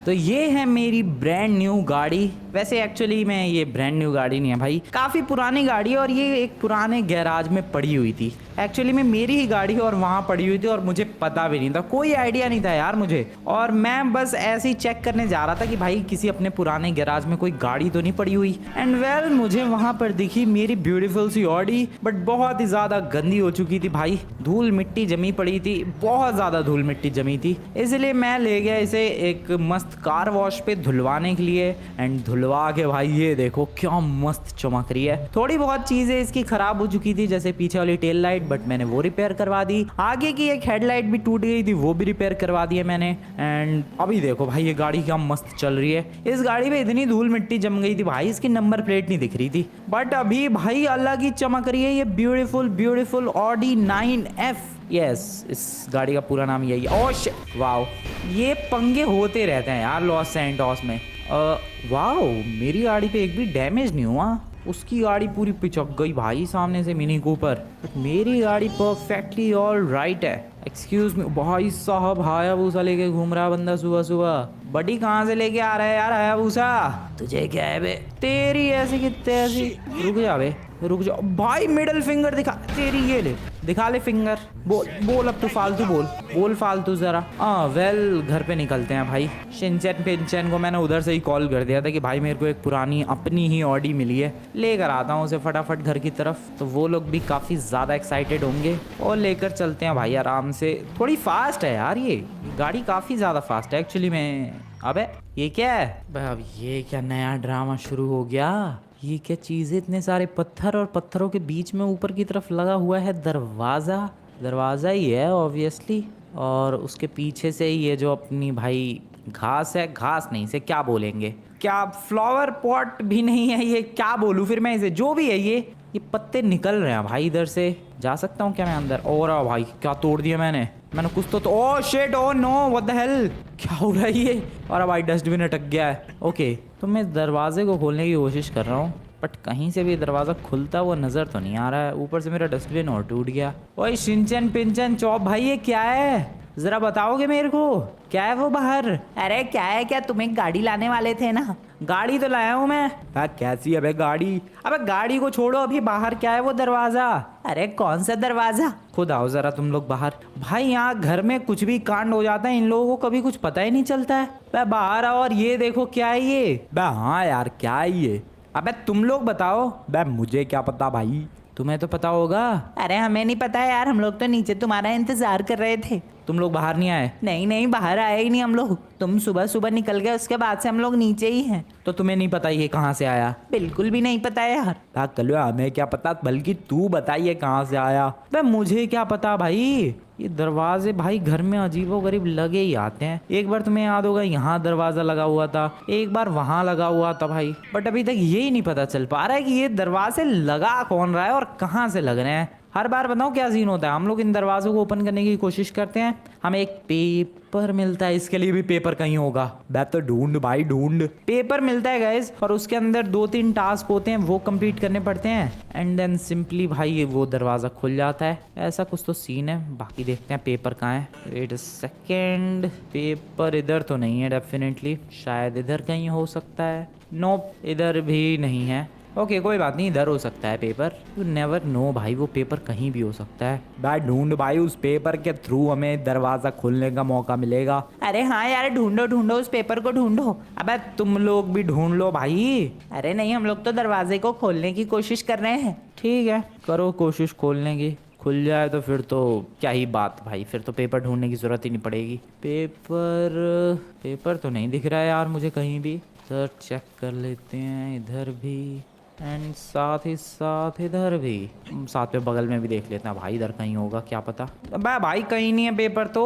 तो ये है मेरी ब्रांड न्यू गाड़ी। वैसे एक्चुअली में ये ब्रांड न्यू गाड़ी नहीं है भाई, काफ़ी पुरानी गाड़ी है और ये एक पुराने गैराज में पड़ी हुई थी। एक्चुअली में मेरी ही गाड़ी और वहाँ पड़ी हुई थी और मुझे पता भी नहीं था, कोई आइडिया नहीं था यार मुझे। और मैं बस ऐसे ही चेक करने जा रहा था कि भाई किसी अपने पुराने गैराज में कोई गाड़ी तो नहीं पड़ी हुई। एंड वेल मुझे वहाँ पर दिखी मेरी ब्यूटीफुल सी ऑडी, बट बहुत ही ज़्यादा गंदी हो चुकी थी भाई, धूल मिट्टी जमी पड़ी थी, बहुत ज़्यादा धूल मिट्टी जमी थी। इसलिए मैं ले गया इसे एक मस्त कार वॉश पे धुलवाने के लिए। एंड धुलवा के भाई ये देखो क्या मस्त चमक रही है। थोड़ी बहुत चीजें इसकी खराब हो चुकी थी, जैसे पीछे वाली टेल लाइट, बट मैंने वो रिपेयर करवा दी। आगे की एक हेडलाइट भी टूट गई थी, वो भी रिपेयर करवा दी है मैंने। एंड अभी देखो भाई ये गाड़ी क्या मस्त चल रही है। इस गाड़ी पे इतनी धूल मिट्टी जम गई थी भाई, इसकी नंबर प्लेट नहीं दिख रही थी, बट अभी भाई अलग ही चमक रही है ये beautiful beautiful Audi 9F। Yes, इस गाड़ी का पूरा नाम यही है। ओश वाओ, ये पंगे होते रहते हैं यार लॉस सैंटोस में। वाओ, मेरी गाड़ी पे एक भी डैमेज नहीं हुआ, उसकी गाड़ी पूरी पिचक गई भाई सामने से मिनी कूपर, बट मेरी गाड़ी परफेक्टली ऑल राइट है। एक्सक्यूज मी भाई साहब, हायाबूसा लेके घूम रहा बंदा सुबह सुबह। बडी कहाँ से लेके आ रहा है यार हायाबूसा? तुझे क्या है बे, तेरी ऐसी की तैसी। रुक जा बे, रुक जा भाई, मिडिल फिंगर दिखा तेरी, ये ले दिखा ले फिंगर। बोल बोल, अब तू फालतू बोल फालतू जरा। वेल घर पे निकलते हैं भाई। शिनचैन पिनचैन को मैंने उधर से ही कॉल कर दिया था कि भाई मेरे को एक पुरानी अपनी ही ऑडी मिली है, लेकर आता हूँ उसे फटाफट घर की तरफ। तो वो लोग भी काफ़ी ज़्यादा एक्साइटेड होंगे और लेकर चलते हैं भाई आराम से। थोड़ी फास्ट है यार ये गाड़ी, काफ़ी ज़्यादा फास्ट है एक्चुअली में। अबे ये क्या है भाई, अब ये क्या नया ड्रामा शुरू हो गया? ये क्या चीज़ है, इतने सारे पत्थर और पत्थरों के बीच में ऊपर की तरफ लगा हुआ है दरवाज़ा ही है ऑब्वियसली। और उसके पीछे से ये जो अपनी भाई घास है, घास नहीं इसे क्या बोलेंगे, क्या फ्लावर पॉट भी नहीं है ये, क्या बोलूँ फिर मैं इसे, जो भी है ये पत्ते निकल रहे हैं भाई। इधर से जा सकता हूँ क्या मैं अंदर? और भाई क्या तोड़ दिया मैंने कुछ तो oh shit, oh no, what the hell, क्या हो रहा है ये? और भाई डस्टबिन अटक गया है। ओके, तो मैं दरवाजे को खोलने की कोशिश कर रहा हूँ, बट कहीं से भी दरवाज़ा खुलता हुआ नज़र तो नहीं आ रहा है। ऊपर से मेरा डस्टबिन और टूट गया। ओए शिनचैन पिनचैन चौप भाई, ये क्या है जरा बताओगे मेरे को, क्या है वो बाहर? अरे क्या है, क्या तुम एक गाड़ी लाने वाले थे ना? गाड़ी तो लाया हूँ मैं। कैसी है गाड़ी? अबे गाड़ी को छोड़ो, अभी बाहर क्या है वो दरवाजा? अरे कौन सा दरवाजा? खुद आओ जरा तुम लोग बाहर। भाई यहाँ घर में कुछ भी कांड हो जाता है, इन लोगों को कभी कुछ पता ही नहीं चलता है। बे बाहर आओ, और ये देखो क्या है ये? बे हाँ यार क्या है ये? अबे तुम लोग बताओ। बे मुझे क्या पता भाई, तुम्हें तो पता होगा। अरे हमें नहीं पता है यार, हम लोग तो नीचे तुम्हारा इंतजार कर रहे थे। तुम लोग बाहर नहीं आए? नहीं बाहर आए ही नहीं हम लोग, तुम सुबह सुबह निकल गए, उसके बाद से हम लोग नीचे ही हैं। तो तुम्हें नहीं पता ये कहाँ से आया? बिल्कुल भी नहीं पता है यार। कल हमें क्या पता, बल्कि तू बताइए कहाँ से आया। भाई मुझे क्या पता भाई, ये दरवाजे भाई घर में अजीबोगरीब लगे ही आते हैं। एक बार तुम्हें याद होगा यहाँ दरवाजा लगा हुआ था, एक बार वहां लगा हुआ था भाई, बट अभी तक यही नहीं पता चल पा रहा है कि ये दरवाजे लगा कौन रहा है और कहाँ से लग रहे हैं। हर बार बताओ क्या सीन होता है, हम लोग इन दरवाजों को ओपन करने की कोशिश करते हैं, हमें एक पेपर मिलता है, इसके लिए भी पेपर कहीं होगा। बैठ तो ढूंढ भाई ढूंढ। पेपर मिलता है गाइस, और उसके अंदर 2-3 टास्क होते हैं, वो कंप्लीट करने पड़ते हैं, एंड देन सिंपली भाई वो दरवाजा खुल जाता है। ऐसा कुछ तो सीन है, बाकी देखते हैं पेपर कहाँ है। वेट अ सेकेंड, पेपर इधर तो नहीं है डेफिनेटली, शायद इधर कहीं हो सकता है। नोप, इधर भी नहीं है। ओके कोई बात नहीं, इधर हो सकता है पेपर, यू नेवर नो भाई, वो पेपर कहीं भी हो सकता है। भाई ढूंढ भाई, उस पेपर के थ्रू हमें दरवाजा खोलने का मौका मिलेगा। अरे हाँ यार, ढूंढो उस पेपर को ढूंढो। अबे तुम लोग भी ढूंढ लो भाई। अरे नहीं, हम लोग तो दरवाजे को खोलने की कोशिश कर रहे हैं। ठीक है करो कोशिश खोलने की, खुल जाए तो फिर तो क्या ही बात भाई, फिर तो पेपर ढूंढने की जरूरत ही नहीं पड़ेगी। पेपर तो नहीं दिख रहा है यार मुझे कहीं भी। सर चेक कर लेते हैं, इधर भी एंड साथ ही साथ इधर भी, साथ में बगल में भी देख लेते हैं भाई, इधर कहीं होगा क्या पता। भाई कहीं नहीं है पेपर तो।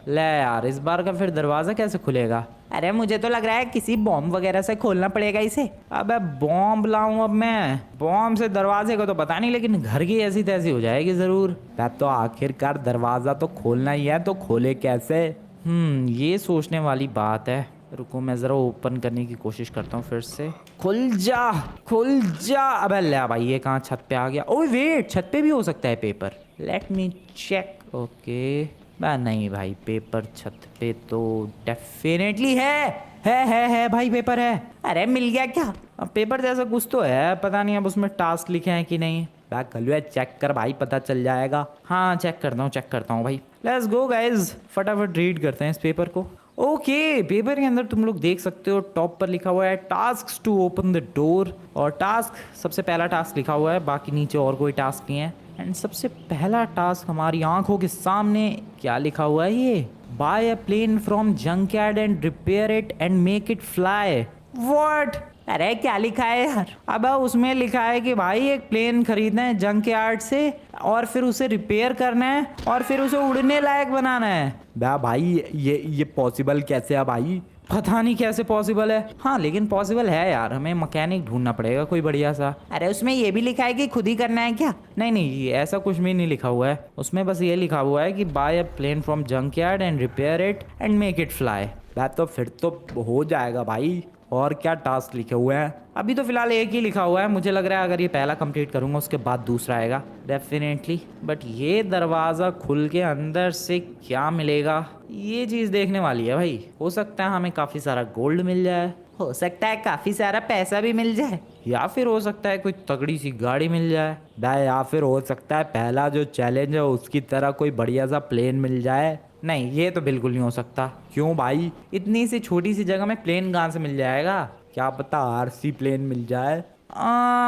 ले यार, इस बार का फिर दरवाजा कैसे खुलेगा? अरे मुझे तो लग रहा है किसी बॉम्ब वगैरह से खोलना पड़ेगा इसे। अबे बॉम्ब लाऊं अब मैं? बॉम्ब से दरवाजे को तो पता नहीं, लेकिन घर की ऐसी तैसी हो जाएगी जरूर। तो आखिरकार दरवाजा तो खोलना ही है, तो खोले कैसे? ये सोचने वाली बात है। रुको मैं जरा ओपन करने की कोशिश करता हूँ फिर से। खुल जा। अबे ले भाई, ये कहाँ छत पे आ गया? ओह वेट, छत पे भी हो सकता है paper. Let me check. Okay नहीं भाई, पेपर छत पे तो डेफिनेटली है भाई, पेपर है। अरे मिल गया क्या? अब पेपर जैसा कुछ तो है, पता नहीं अब उसमें टास्क लिखे हैं कि नहीं। बैक कलुआ चेक कर भाई, पता चल जाएगा। हाँ चेक करता हूँ भाई। लेट्स गो गाइज, फटाफट रीड करते हैं इस पेपर को। ओके, पेपर के अंदर तुम लोग देख सकते हो टॉप पर लिखा हुआ है task to open the door, और टास्क सबसे पहला टास्क लिखा हुआ है, बाकी नीचे और कोई टास्क नहीं है। एंड सबसे पहला टास्क हमारी आंखों के सामने क्या लिखा हुआ है, ये buy a plane from junkyard and repair it and make it fly. What? अरे क्या लिखा है यार? अब उसमें लिखा है कि भाई एक प्लेन खरीदना है जंकयार्ड से, और फिर उसे रिपेयर करना है, और फिर उसे उड़ने लायक बनाना है। भाई ये पॉसिबल कैसे है भाई? पता नहीं कैसे पॉसिबल है। हाँ लेकिन पॉसिबल है यार, हमें मैकेनिक ढूंढना पड़ेगा कोई बढ़िया सा। अरे उसमें ये भी लिखा है कि खुद ही करना है क्या? नहीं, ऐसा कुछ भी नहीं लिखा हुआ है उसमें, बस ये लिखा हुआ है कि buy a plane from junkyard and repair it and make it fly. तो फिर तो हो जाएगा भाई। और क्या टास्क लिखे हुए हैं? अभी तो फिलहाल एक ही लिखा हुआ है, मुझे लग रहा है अगर ये पहला कंप्लीट करूंगा उसके बाद दूसरा आएगा डेफिनेटली। बट ये दरवाज़ा खुल के अंदर से क्या मिलेगा, ये चीज़ देखने वाली है भाई। हो सकता है हमें काफ़ी सारा गोल्ड मिल जाए, हो सकता है काफ़ी सारा पैसा भी मिल जाए, या फिर हो सकता है कोई तगड़ी सी गाड़ी मिल जाए, या फिर हो सकता है पहला जो चैलेंज है उसकी तरह कोई बढ़िया सा प्लेन मिल जाए। नहीं, ये तो बिल्कुल नहीं हो सकता। क्यों भाई? इतनी सी छोटी सी जगह में प्लेन कहाँ से मिल जाएगा? क्या पता आरसी प्लेन मिल जाए।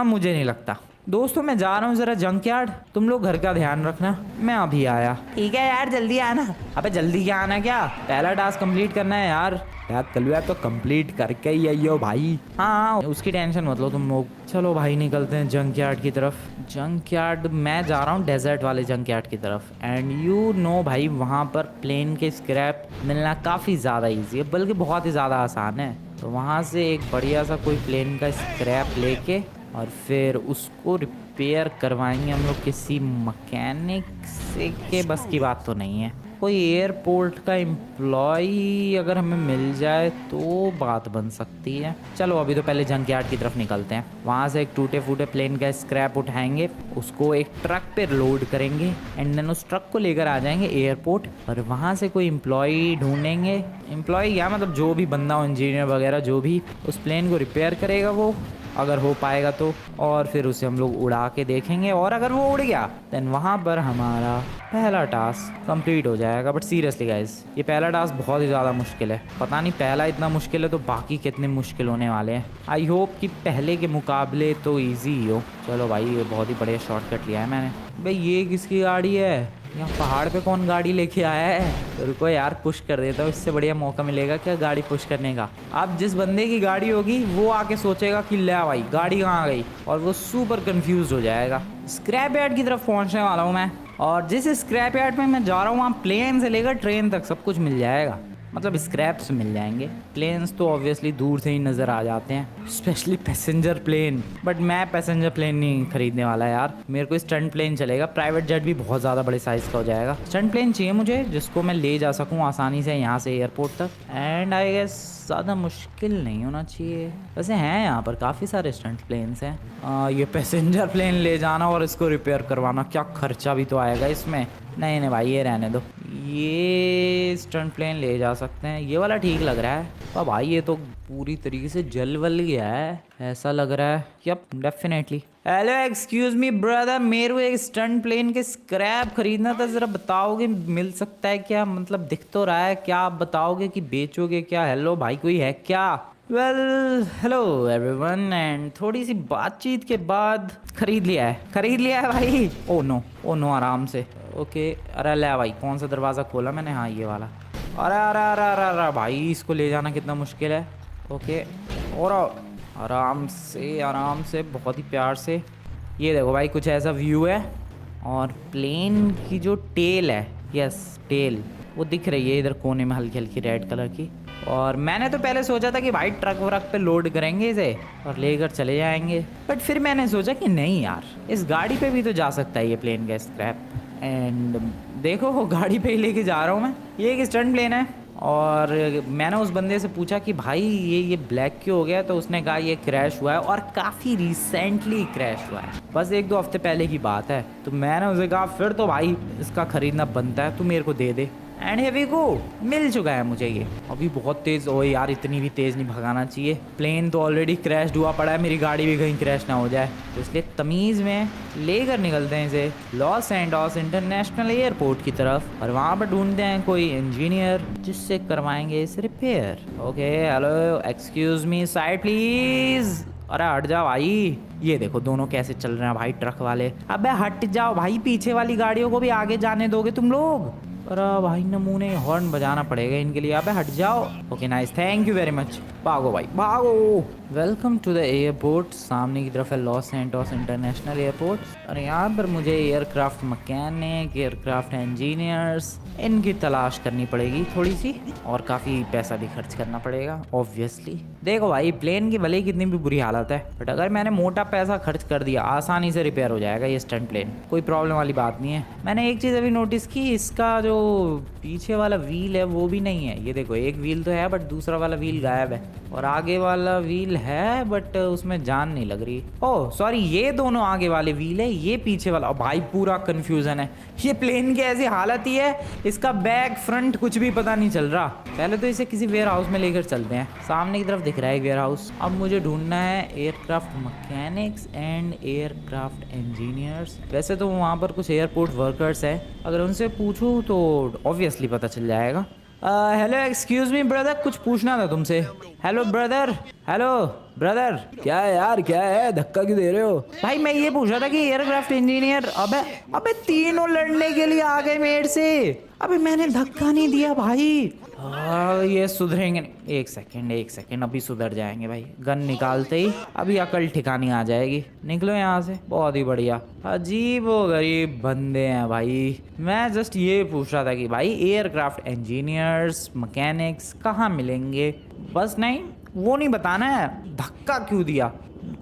मुझे नहीं लगता। दोस्तों मैं जा रहा हूँ ज़रा जंकयार्ड, तुम लोग घर का ध्यान रखना, मैं अभी आया। ठीक है यार, जल्दी आना। अबे जल्दी क्या आना, क्या पहला टास्क कंप्लीट करना है यार कलुआ तो कंप्लीट करके ही आइयो भाई। हाँ उसकी टेंशन मत लो तुम लोग। चलो भाई निकलते हैं जंकयार्ड की तरफ। जंकयार्ड मैं जा रहा हूँ डेजर्ट वाले जंकयार्ड की तरफ। एंड यू नो भाई, वहाँ पर प्लेन के स्क्रैप मिलना काफ़ी ज़्यादा ईजी है, बल्कि बहुत ही ज़्यादा आसान है। तो वहाँ से एक बढ़िया सा कोई प्लेन का स्क्रैप लेके और फिर उसको रिपेयर करवाएंगे हम लोग किसी मैकेनिक से, के बस की बात तो नहीं है। कोई एयरपोर्ट का एम्प्लॉय अगर हमें मिल जाए तो बात बन सकती है। चलो अभी तो पहले जंकयार्ड की तरफ निकलते हैं। वहाँ से एक टूटे फूटे प्लेन का स्क्रैप उठाएंगे, उसको एक ट्रक पे लोड करेंगे एंड देन उस ट्रक को लेकर आ जाएंगे एयरपोर्ट, और वहाँ से कोई एम्प्लॉय ढूंढेंगे। एम्प्लॉय या मतलब जो भी बंदा हो, इंजीनियर वगैरह जो भी उस प्लेन को रिपेयर करेगा वो, अगर हो पाएगा तो, और फिर उसे हम लोग उड़ा के देखेंगे, और अगर वो उड़ गया देन वहाँ पर हमारा पहला टास्क कंप्लीट हो जाएगा। बट सीरियसली गाइस, ये पहला टास्क बहुत ही ज़्यादा मुश्किल है। पता नहीं पहला इतना मुश्किल है तो बाकी कितने मुश्किल होने वाले हैं। आई होप कि पहले के मुकाबले तो ईजी ही हो। चलो भाई, ये बहुत ही बढ़िया शॉर्टकट लिया है मैंने। भाई ये किसकी गाड़ी है? यहाँ पहाड़ पे कौन गाड़ी लेके आया है? रुको यार, पुश कर देता हूँ, इससे बढ़िया मौका मिलेगा क्या गाड़ी पुश करने का। अब जिस बंदे की गाड़ी होगी वो आके सोचेगा कि ले भाई गाड़ी कहाँ आ गई, और वो सुपर कंफ्यूज हो जाएगा। स्क्रैप यार्ड की तरफ पहुँचने वाला हूँ मैं, और जिस स्क्रैप यार्ड में मैं जा रहा हूँ वहाँ प्लेन से लेकर ट्रेन तक सब कुछ मिल जाएगा। मतलब स्क्रैप्स मिल जाएंगे, प्लेन्स तो ऑब्वियसली दूर से ही नज़र आ जाते हैं, स्पेशली पैसेंजर प्लेन। बट मैं पैसेंजर प्लेन नहीं खरीदने वाला यार, मेरे को स्टंट प्लेन चलेगा। प्राइवेट जेट भी बहुत ज़्यादा बड़े साइज़ का हो जाएगा। स्टंट प्लेन चाहिए मुझे जिसको मैं ले जा सकूँ आसानी से यहाँ से एयरपोर्ट तक, एंड आई गेस ज़्यादा मुश्किल नहीं होना चाहिए। वैसे हैं यहाँ पर काफ़ी सारे स्टंट प्लेन्स हैं। ये पैसेंजर प्लेन ले जाना और इसको रिपेयर करवाना, क्या खर्चा भी तो आएगा इसमें। नहीं भाई, ये रहने दो। ये स्टंट प्लेन ले जा सकते हैं, ये वाला ठीक लग रहा है। अब भाई ये तो पूरी तरीके से जल वल गया है, ऐसा लग रहा है। Yep, definitely. Hello excuse me brother, मेरे को एक स्टंट प्लेन के स्क्रैप खरीदना था, ज़रा बताओगे मिल सकता है क्या? मतलब दिख तो रहा है, क्या आप बताओगे कि बेचोगे क्या? हेलो भाई, कोई है क्या? वेल हेलो एवरीवन, एंड थोड़ी सी बातचीत के बाद खरीद लिया है भाई। ओ नो, आराम से। ओके, अरे ले भाई, कौन सा दरवाज़ा खोला मैंने? हाँ ये वाला। अरे भाई, इसको ले जाना कितना मुश्किल है। ओके, और आराम से बहुत ही प्यार से। ये देखो भाई, कुछ ऐसा व्यू है, और प्लेन की जो टेल है, यस टेल, वो दिख रही है इधर कोने में हल्की हल्की रेड कलर की। और मैंने तो पहले सोचा था कि भाई ट्रक व्रक पे लोड करेंगे इसे और लेकर चले जाएंगे, बट फिर मैंने सोचा कि नहीं यार, इस गाड़ी पे भी तो जा सकता है ये प्लेन का स्क्रैप। एंड देखो, वो गाड़ी पे ही लेके जा रहा हूँ मैं। ये एक स्टंट प्लेन है, और मैंने उस बंदे से पूछा कि भाई ये ब्लैक क्यों हो गया, तो उसने कहा ये क्रैश हुआ है और काफ़ी रिसेंटली क्रैश हुआ है, बस 1-2 हफ्ते पहले की बात है। तो मैंने उसे कहा फिर तो भाई इसका ख़रीदना बनता है, तू मेरे को दे दे। एंड हियर वी गो, मिल चुका है मुझे ये। अभी बहुत तेज़, ओ यार इतनी भी तेज़ नहीं भगाना चाहिए, प्लेन तो ऑलरेडी क्रैश हुआ पड़ा है, मेरी गाड़ी भी कहीं क्रैश ना हो जाए, तो इसलिए तमीज़ में लेकर निकलते हैं इसे लॉस एंडोस इंटरनेशनल एयरपोर्ट की तरफ, और वहाँ पर ढूंढते हैं कोई इंजीनियर जिससे करवाएंगे इसे repair. Okay hello excuse me, side please. अरे हट जाओ भाई, ये देखो दोनों कैसे चल रहे हैं भाई ट्रक वाले। अबे हट जाओ भाई, पीछे वाली गाड़ियों को भी आगे जाने दोगे तुम लोग? अरे भाई नमूने हॉर्न बजाना पड़ेगा इनके लिए। अबे हट जाओ। Okay nice, thank you very much. भागो भाई भागो। Welcome to the airport. सामने की तरफ है लॉस एंटोस इंटरनेशनल एयरपोर्ट, और यहाँ पर मुझे एयरक्राफ्ट मैकेनिक, एयरक्राफ्ट इंजीनियर्स, इनकी तलाश करनी पड़ेगी थोड़ी सी, और काफ़ी पैसा भी खर्च करना पड़ेगा ऑब्वियसली। देखो भाई प्लेन की भले ही कितनी भी बुरी हालत है, बट अगर मैंने मोटा पैसा खर्च कर दिया आसानी से रिपेयर हो जाएगा ये स्टंट प्लेन, कोई प्रॉब्लम वाली बात नहीं है। मैंने एक चीज़ अभी नोटिस की, इसका जो पीछे वाला व्हील है वो भी नहीं है। ये देखो एक व्हील तो है बट दूसरा वाला व्हील गायब है, और आगे वाला व्हील है बट उसमें जान नहीं लग रही। ओह सॉरी, ये दोनों आगे वाले व्हील है, ये पीछे वाला। भाई पूरा कंफ्यूजन है, ये प्लेन की ऐसी हालत ही है, इसका बैक फ्रंट कुछ भी पता नहीं चल रहा। पहले तो इसे किसी वेयर हाउस में लेकर चलते हैं। सामने की तरफ दिख रहा है वेयर हाउस। अब मुझे ढूंढना है aircraft mechanics and aircraft engineers. वैसे तो वहाँ पर कुछ एयरपोर्ट वर्कर्स है, अगर उनसे पूछूं तो ऑब्वियसली पता चल जाएगा। हेलो एक्सक्यूज मी ब्रदर, कुछ पूछना था तुमसे। Hello brother, hello brother. क्या है यार, क्या है, धक्का क्यों दे रहे हो? भाई मैं ये पूछ रहा था कि एयरक्राफ्ट इंजीनियर, अबे अबे तीनों लड़ने के लिए आ गए मेरे से। अबे मैंने धक्का नहीं दिया भाई। ये सुधरेंगे नहीं। एक सेकंड, अभी सुधर जाएंगे भाई। गन निकालते ही अभी अकल ठिकानी आ जाएगी। निकलो यहाँ से, बहुत ही बढ़िया। अजीब व गरीब बंदे हैं भाई। मैं जस्ट ये पूछ रहा था कि भाई एयरक्राफ्ट इंजीनियर्स मैकेनिक्स कहाँ मिलेंगे, बस नहीं वो नहीं बताना है, धक्का क्यों दिया,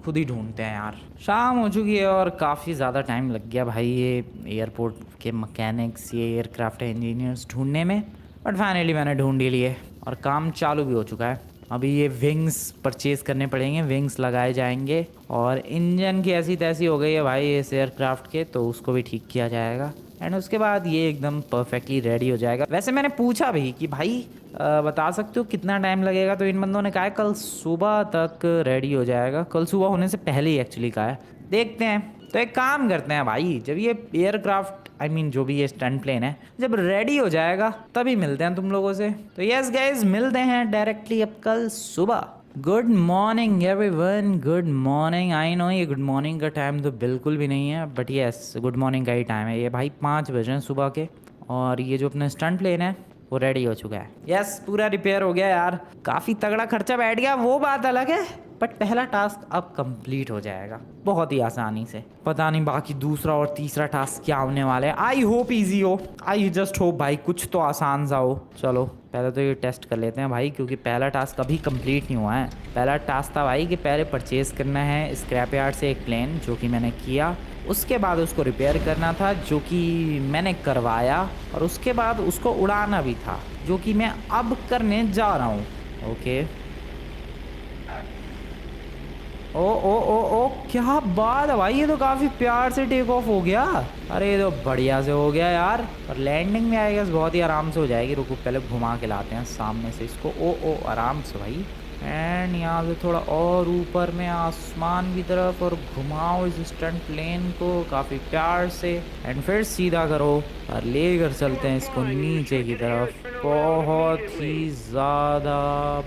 खुद ही ढूंढते हैं यार। शाम हो चुकी है और काफ़ी ज़्यादा टाइम लग गया भाई ये एयरपोर्ट के मैकेनिक्स, ये एयरक्राफ्ट इंजीनियर्स ढूंढने में, बट फाइनली मैंने ढूंढ ही लिए और काम चालू भी हो चुका है। अभी ये विंग्स परचेज करने पड़ेंगे, विंग्स लगाए जाएंगे, और इंजन की ऐसी तैसी हो गई है भाई इस एयरक्राफ्ट के, तो उसको भी ठीक किया जाएगा, एंड उसके बाद ये एकदम परफेक्टली रेडी हो जाएगा। वैसे मैंने पूछा भी कि भाई बता सकते हो कितना टाइम लगेगा, तो इन बंदों ने कहा है कल सुबह तक रेडी हो जाएगा। कल सुबह होने से पहले ही एक्चुअली कहा है। देखते हैं, तो एक काम करते हैं भाई, जब ये एयरक्राफ्ट जो भी ये स्टंट प्लेन है जब रेडी हो जाएगा तभी मिलते हैं तुम लोगों से। तो यस गाइज, मिलते हैं डायरेक्टली अब कल सुबह। Good morning everyone, good morning. I know ये गुड मॉर्निंग का टाइम तो बिल्कुल भी नहीं है, बट यस गुड मॉर्निंग का ही टाइम है ये भाई। 5 बजे हैं सुबह के, और ये जो अपना स्टंट प्लेन है वो रेडी हो चुका है। यस पूरा रिपेयर हो गया यार, काफ़ी तगड़ा खर्चा बैठ गया वो बात अलग है, बट पहला टास्क अब कंप्लीट हो जाएगा बहुत ही आसानी से। पता नहीं बाकी दूसरा और तीसरा टास्क क्या होने वाले हैं। आई होप इजी हो, आई जस्ट होप भाई कुछ तो आसान सा हो। चलो पहले तो ये टेस्ट कर लेते हैं भाई, क्योंकि पहला टास्क अभी कंप्लीट नहीं हुआ है। पहला टास्क था भाई कि पहले परचेज करना है स्क्रैप यार्ड से एक प्लेन, जो कि मैंने किया। उसके बाद उसको रिपेयर करना था, जो कि मैंने करवाया, और उसके बाद उसको उड़ाना भी था, जो कि मैं अब करने जा रहा हूँ। ओके ओ ओ ओ ओ क्या बात है भाई, ये तो काफ़ी प्यार से टेक ऑफ हो गया। अरे ये तो बढ़िया से हो गया यार, और लैंडिंग में आएगा बहुत ही आराम से हो जाएगी। रुको पहले घुमा के लाते हैं सामने से इसको। ओ ओ आराम से भाई, एंड यहाँ से थोड़ा और ऊपर में आसमान की तरफ, और घुमाओ इस स्टंट प्लेन को काफ़ी प्यार से, एंड फिर सीधा करो और लेकर चलते हैं इसको नीचे की तरफ। बहुत ही ज़्यादा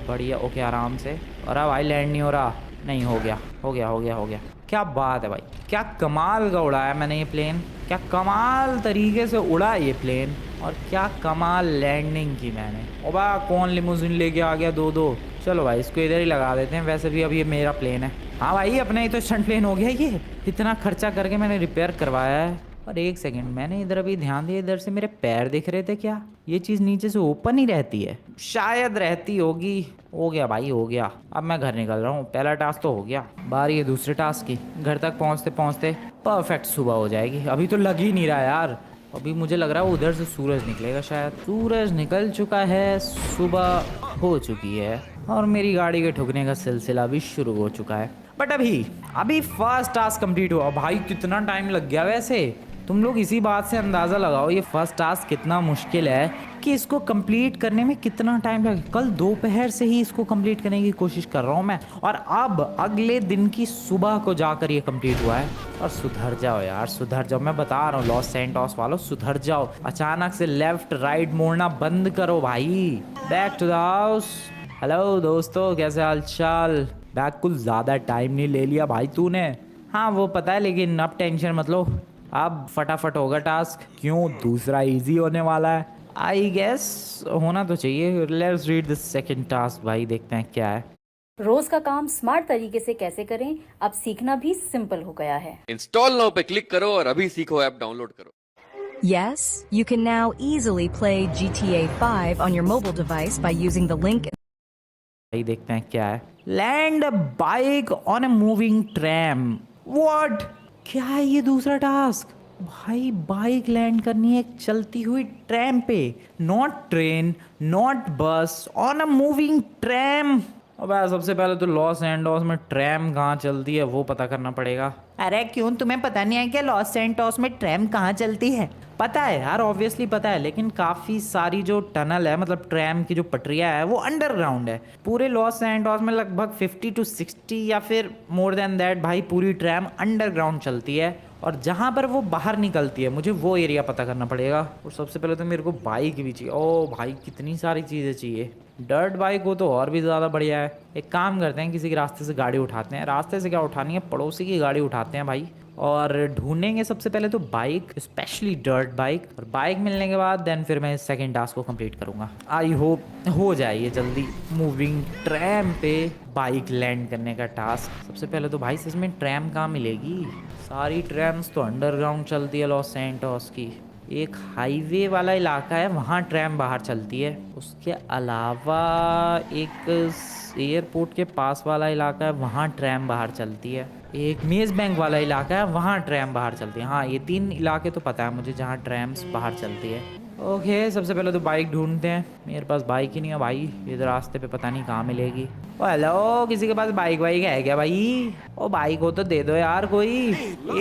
बढ़िया। ओके आराम से। और भाई लैंड नहीं हो रहा, नहीं हो गया हो गया हो गया हो गया। क्या बात है भाई, क्या कमाल का उड़ाया मैंने ये प्लेन, क्या कमाल तरीके से उड़ा ये प्लेन, और क्या कमाल लैंडिंग की मैंने। ओ भाई कौन लिमोजिन लेके आ गया दो। चलो भाई इसको इधर ही लगा देते हैं, वैसे भी अब ये मेरा प्लेन है। हाँ भाई अपना ही तो स्टंट प्लेन हो गया ये, इतना खर्चा करके मैंने रिपेयर करवाया है। और एक सेकंड, मैंने इधर अभी ध्यान दिया, इधर से मेरे पैर दिख रहे थे क्या? ये चीज़ नीचे से ओपन ही रहती है, शायद रहती होगी। हो गया भाई हो गया, अब मैं घर निकल रहा हूँ। पहला टास्क तो हो गया, बारी है दूसरे टास्क की। घर तक पहुँचते पहुँचते परफेक्ट सुबह हो जाएगी। अभी तो लग ही नहीं रहा यार, अभी मुझे लग रहा है उधर से सूरज निकलेगा शायद। सूरज निकल चुका है, सुबह हो चुकी है और मेरी गाड़ी के ठुकने का सिलसिला भी शुरू हो चुका है। बट अभी अभी फर्स्ट टास्क कंप्लीट हुआ। भाई कितना टाइम लग गया वैसे, तुम लोग इसी बात से अंदाज़ा लगाओ ये फर्स्ट टास्क कितना मुश्किल है कि इसको कंप्लीट करने में कितना टाइम लगे। कल दोपहर से ही इसको कंप्लीट करने की कोशिश कर रहा हूँ मैं, और अब अगले दिन की सुबह को जाकर ये कंप्लीट हुआ है। और सुधर जाओ यार, सुधर जाओ, मैं बता रहा हूँ लॉस सैंटोस वालों, सुधर जाओ। अचानक से लेफ्ट राइट मोड़ना बंद करो भाई। Back to the house. Hello दोस्तों, कैसे हाल चाल? बैक कुछ ज़्यादा टाइम नहीं ले लिया भाई तूने। हाँ वो पता है, लेकिन अब टेंशन मत लो, अब फटाफट होगा टास्क। क्यों, दूसरा इजी होने वाला है आई गेस, होना तो चाहिए। Let's read the second task भाई, देखते हैं क्या है। रोज का काम स्मार्ट तरीके से कैसे करें, अब सीखना भी सिंपल हो गया है। इंस्टॉल नाउ पे क्लिक करो और अभी सीखो ऐप डाउनलोड करो। Yes, you can now easily play GTA 5 on your mobile device by using the link. भाई देखते हैं क्या है। Land bike on a moving tram. What, क्या है ये दूसरा टास्क? भाई बाइक लैंड करनी है एक चलती हुई ट्रैम पे, नॉट ट्रेन नॉट बस, ऑन अ मूविंग ट्रैम। अब सबसे पहले तो लॉस एंटोस में ट्रैम कहाँ चलती है वो पता करना पड़ेगा। अरे क्यों, तुम्हें पता नहीं है क्या लॉस सैंटोस में ट्रैम कहाँ चलती है? पता है यार, ऑब्वियसली पता है, लेकिन काफ़ी सारी जो टनल है, मतलब ट्रैम की जो पटरियाँ है वो अंडरग्राउंड है। पूरे लॉस सैंटोस में लगभग 50 to 60 या फिर मोर देन दैट भाई पूरी ट्रैम अंडरग्राउंड चलती है। और जहाँ पर वो बाहर निकलती है मुझे वो एरिया पता करना पड़ेगा। और सबसे पहले तो मेरे को बाइक भी चाहिए। ओ भाई कितनी सारी चीज़ें चाहिए। डर्ट बाइक हो तो और भी ज़्यादा बढ़िया है। एक काम करते हैं, किसी के रास्ते से गाड़ी उठाते हैं। रास्ते से क्या उठानी है, पड़ोसी की गाड़ी उठाते हैं भाई, और ढूंढेंगे सबसे पहले तो बाइक, स्पेशली डर्ट बाइक। और बाइक मिलने के बाद देन फिर मैं इस सेकंड टास्क को कंप्लीट करूंगा। आई होप हो जाए ये जल्दी। मूविंग ट्रैम पे बाइक लैंड करने का टास्क। सबसे पहले तो भाई इसमें ट्रैम कहाँ मिलेगी? सारी ट्रैम्स तो अंडरग्राउंड चलती है लॉस सैंटोस की। एक हाईवे वाला इलाका है वहाँ ट्रैम बाहर चलती है। उसके अलावा एक एयरपोर्ट के पास वाला इलाका है वहाँ ट्रैम बाहर चलती है। एक मेज़ बैंक वाला इलाका है वहाँ ट्रैम बाहर चलती है। हाँ ये 3 इलाके तो पता है मुझे जहाँ ट्रैम्स बाहर चलती है। ओके सबसे पहले तो बाइक ढूंढते हैं। मेरे पास बाइक ही नहीं है भाई, इधर रास्ते पे पता नहीं कहाँ मिलेगी। ओ हेलो, किसी के पास बाइक वाइक है क्या भाई? ओ बाइक हो तो दे दो यार कोई।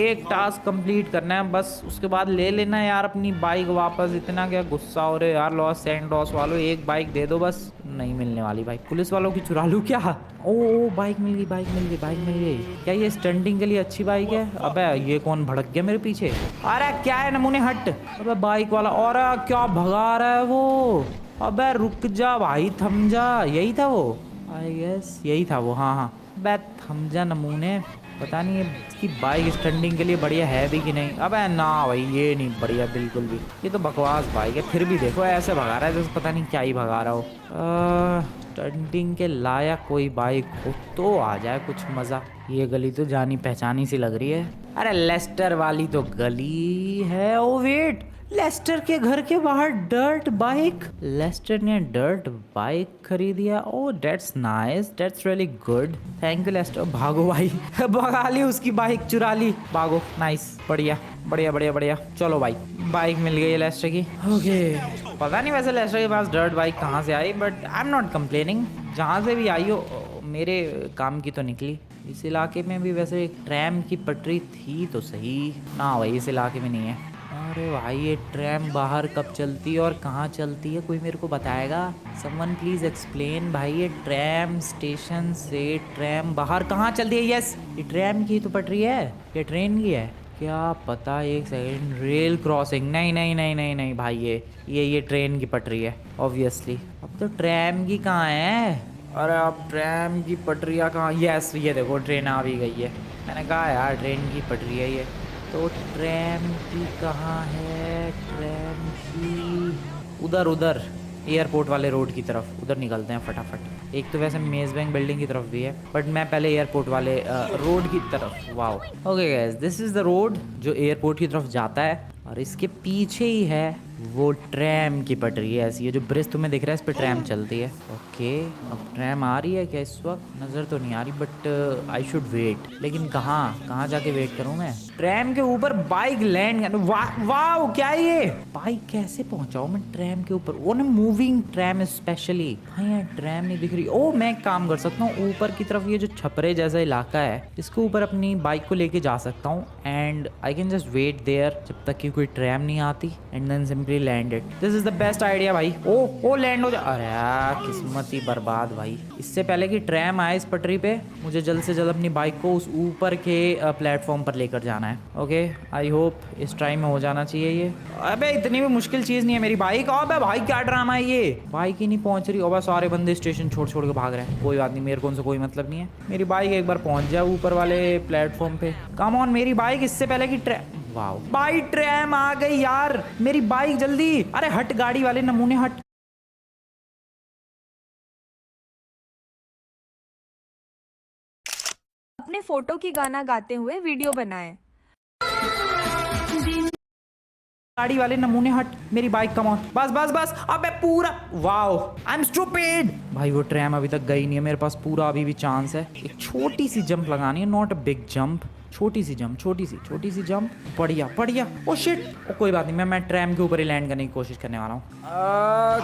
एक टास्क कंप्लीट करना है बस, उसके बाद ले लेना यार अपनी बाइक वापस। इतना क्या गुस्सा हो रहे यार लॉस सैंटोस वालों, एक बाइक दे दो बस। नहीं मिलने वाली बाइक, पुलिस वालों की चुरा लूँ क्या? ओ बाइक मिल गई, बाइक मिल गई, बाइक मिल गई। क्या ये स्टंटिंग के लिए अच्छी बाइक है? अबे ये कौन भड़क गया मेरे पीछे? अरे क्या है नमूने, हट। अबे बाइक वाला, और क्या भगा रहा है वो? अबे रुक जा भाई, थम जा। यही था वो, आई गेस यही था वो। हाँ हाँ बे थम जा नमूने। पता नहीं इसकी बाइक स्टंटिंग के लिए बढ़िया है भी कि नहीं। अबे ना भाई ये नहीं बढ़िया बिल्कुल भी, ये तो बकवास बाइक है। फिर भी देखो ऐसे भगा रहा है जैसे पता नहीं क्या ही भगा रहा हो। स्टंटिंग के लायक कोई बाइक हो तो आ जाए कुछ मज़ा। ये गली तो जानी पहचानी सी लग रही है। अरे लेस्टर वाली तो गली है। ओ वेट, लेस्टर के घर के बाहर डर्ट बाइक। लेस्टर ने डर्ट बाइक खरीदिया। Oh that's nice, that's really good, thank you Lester. भागो भाई भगा ली उसकी बाइक, चुरा ली, भागो। नाइस, बढ़िया बढ़िया बढ़िया बढ़िया। चलो भाई बाइक मिल गई है लेस्टर की। ओके पता नहीं वैसे लेस्टर के पास डर्ट बाइक कहाँ से आई, but I am not complaining. जहाँ से भी आई हो मेरे काम की तो निकली। इस इलाके में भी वैसे एक ट्रैम की पटरी थी तो सही ना भाई, इस इलाके में नहीं है। अरे भाई ये ट्रैम बाहर कब चलती है और कहाँ चलती है, कोई मेरे को बताएगा? समवन प्लीज़ एक्सप्लेन भाई। ये ट्रैम स्टेशन से ट्रैम बाहर कहाँ चलती है? यस ये ट्रैम की तो पटरी है, ये ट्रेन की है क्या पता। एक सेकंड, रेल क्रॉसिंग, नहीं नहीं नहीं नहीं नहीं भाई ये ट्रेन की पटरी है ऑब्वियसली। अब तो ट्रैम की कहाँ है? अरे अब ट्रैम की पटरियाँ कहाँ? यस ये देखो ट्रेन आ भी गई है। मैंने कहा यार ट्रेन की पटरी है ये। तो ट्रैम की कहाँ है? ट्रैम की उधर उधर एयरपोर्ट वाले रोड की तरफ, उधर निकलते हैं फटाफट। एक तो वैसे मेज़ बैंक बिल्डिंग की तरफ भी है, बट मैं पहले एयरपोर्ट वाले रोड की तरफ। Wow okay guys, this is the road जो एयरपोर्ट की तरफ जाता है, और इसके पीछे ही है वो ट्रैम की पटरी है ऐसी है, जो ब्रिज तुम्हें दिख रहा है इस पे ट्रैम चलती है। ओके, अब ट्रैम आ रही है क्या इस वक्त? नज़र तो नहीं आ रही, बट आई शुड वेट। लेकिन कहाँ जाके वेट करूँ मैं? ट्रैम के ऊपर बाइक लैंड कर। वाह क्या है ये? बाइक कैसे पहुंचाऊं मैं ट्रैम के ऊपर? वो ना मूविंग ट्रैम स्पेशली। हाँ यार ट्रैम नहीं दिख रही। ओ मैं एक काम कर सकता हूँ, ऊपर की तरफ ये जो छपरे जैसा इलाका है इसके ऊपर अपनी बाइक को लेके जा सकता हूँ and I can just wait there जब तक कि कोई ट्रैम नहीं आती and then simply land it. This is the best idea भाई। ओ लैंड हो जा। अरे यार किस्मत ही बर्बाद भाई। इससे पहले कि ट्रैम आए इस पटरी पे मुझे जल्द से जल्द अपनी बाइक को उस ऊपर के प्लेटफॉर्म पर लेकर जाना है। ओके आई होप इस टाइम में हो जाना चाहिए ये। अबे इतनी भी मुश्किल चीज़ नहीं है मेरी बाइक। अबे भाई क्या ड्रामा है ये? बाइक ही नहीं पहुंच रही। अबे सारे बंदे स्टेशन छोड़ के भाग रहे हैं। कोई बात नहीं, मेरे को उनसे कोई मतलब नहीं है। मेरी बाइक एक बार पहुंच जाए ऊपर वाले प्लेटफॉर्म पे। कम ऑन मेरी बाइक, इससे पहले कि वाओ भाई ट्रैम आ गई यार। मेरी बाइक जल्दी। अरे हट गाड़ी वाले नमूने हट। अपने फोटो की गाना गाते हुए वीडियो बनाएं। गाड़ी वाले नमूने हट। मेरी बाइक कम ऑन। बस अबे पूरा। Wow I am stupid. भाई वो ट्रैम अभी तक गई नहीं है। मेरे पास पूरा अभी भी चांस है। एक छोटी सी जंप लगानी है, नॉट अ बिग जंप। छोटी सी जंप। बढ़िया। Oh shit. ओ कोई बात नहीं, मैं ट्रैम के ऊपर ही लैंड करने की कोशिश करने वाला हूँ।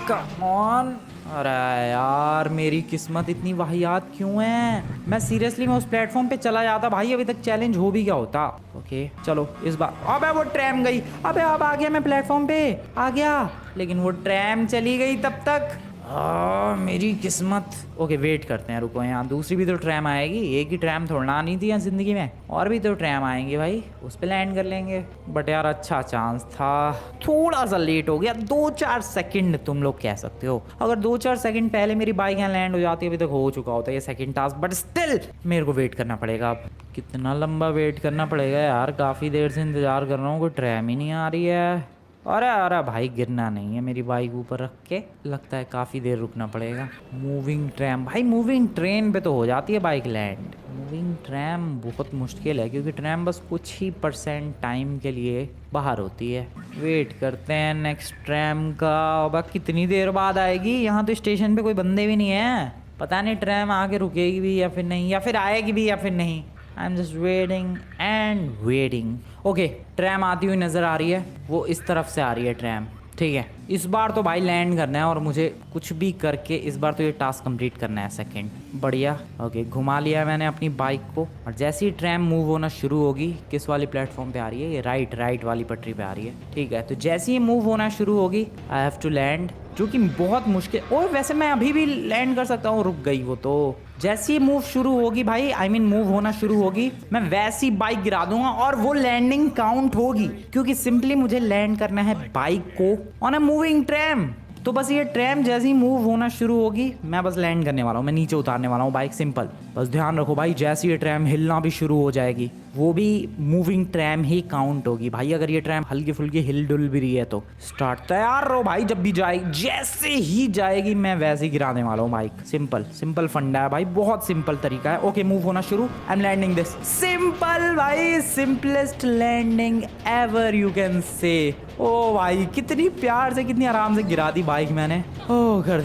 Come on. अरे यार मेरी किस्मत इतनी वाहियात क्यों है? मैं सीरियसली मैं उस प्लेटफॉर्म पे चला जाता भाई, अभी तक चैलेंज हो भी गया होता। ओके चलो इस बार। अबे वो ट्रैम गई। अबे अब आ गया मैं प्लेटफॉर्म पे आ गया, लेकिन वो ट्रैम चली गई तब तक। मेरी किस्मत। ओके वेट करते हैं, रुको। यहाँ दूसरी भी तो ट्रैम आएगी, एक ही ट्रैम थोड़ा नहीं थी यहाँ जिंदगी में, और भी तो ट्रैम आएंगे भाई, उस पर लैंड कर लेंगे। बट यार अच्छा चांस था, थोड़ा सा लेट हो गया। 2-4 सेकंड तुम लोग कह सकते हो। अगर 2-4 सेकंड पहले मेरी बाइक यहाँ लैंड हो जाती अभी तक हो चुका होता ये सेकंड टास्क। बट स्टिल मेरे को वेट करना पड़ेगा। अब कितना लंबा वेट करना पड़ेगा यार, काफ़ी देर से इंतज़ार कर रहा हूँ, कोई ट्रैम ही नहीं आ रही है। अरे भाई गिरना नहीं है, मेरी बाइक ऊपर रख के लगता है काफ़ी देर रुकना पड़ेगा। मूविंग ट्रैम भाई, मूविंग ट्रेन पे तो हो जाती है बाइक लैंड। मूविंग ट्रैम बहुत मुश्किल है क्योंकि ट्रैम बस कुछ ही % टाइम के लिए बाहर होती है। वेट करते हैं नेक्स्ट ट्रैम का। अब कितनी देर बाद आएगी? यहाँ तो स्टेशन पे कोई बंदे भी नहीं है, पता नहीं ट्रैम आके रुकेगी भी या फिर नहीं, या फिर आएगी भी या फिर नहीं। I am just waiting and waiting. Okay tram आती हुई नज़र आ रही है, वो इस तरफ से आ रही है ट्रैम। ठीक है इस बार तो भाई लैंड करना है और मुझे कुछ भी करके इस बार तो ये टास्क कंप्लीट करना है। सेकंड बढ़िया। ओके घुमा लिया मैंने अपनी बाइक को, और जैसे ही ट्रैम मूव होना शुरू होगी, किस वाली प्लेटफॉर्म पे आ रही है? ये राइट वाली पटरी पे आ रही है। ठीक है तो जैसे ही मूव होना शुरू होगी आई हैव टू लैंड, जो कि बहुत मुश्किल। और वैसे मैं अभी भी लैंड कर सकता हूँ, रुक गई वो तो। जैसे ही मूव शुरू होगी भाई, आई मीन मूव होना शुरू होगी, मैं वैसी बाइक गिरा दूंगा और वो लैंडिंग काउंट होगी, क्योंकि सिंपली मुझे लैंड करना है बाइक को ऑन अ मूविंग ट्रैम। तो बस ये ट्रैम जैसे ही मूव होना शुरू होगी मैं बस लैंड करने वाला हूँ, मैं नीचे उतारने वाला हूँ बाइक। सिंपल बस ध्यान रखो भाई, जैसे ये ट्रैम हिलना भी शुरू हो जाएगी वो भी मूविंग ट्रैम ही काउंट होगी भाई। अगर ये ट्रैम हल्की फुल्की हिल डुल भी रही है तो स्टार्ट तैयार रहो भाई, जब भी जाएगी जैसे ही जाएगी मैं वैसे ही गिराने वाला हूँ बाइक। सिंपल फंडा है भाई, बहुत सिंपल तरीका है। ओके मूव होना शुरू, I am landing this. Simple भाई, simplest landing ever you can say. ओ भाई कितनी प्यार से कितनी आराम से गिरा दी बाइक मैंने। ओ कर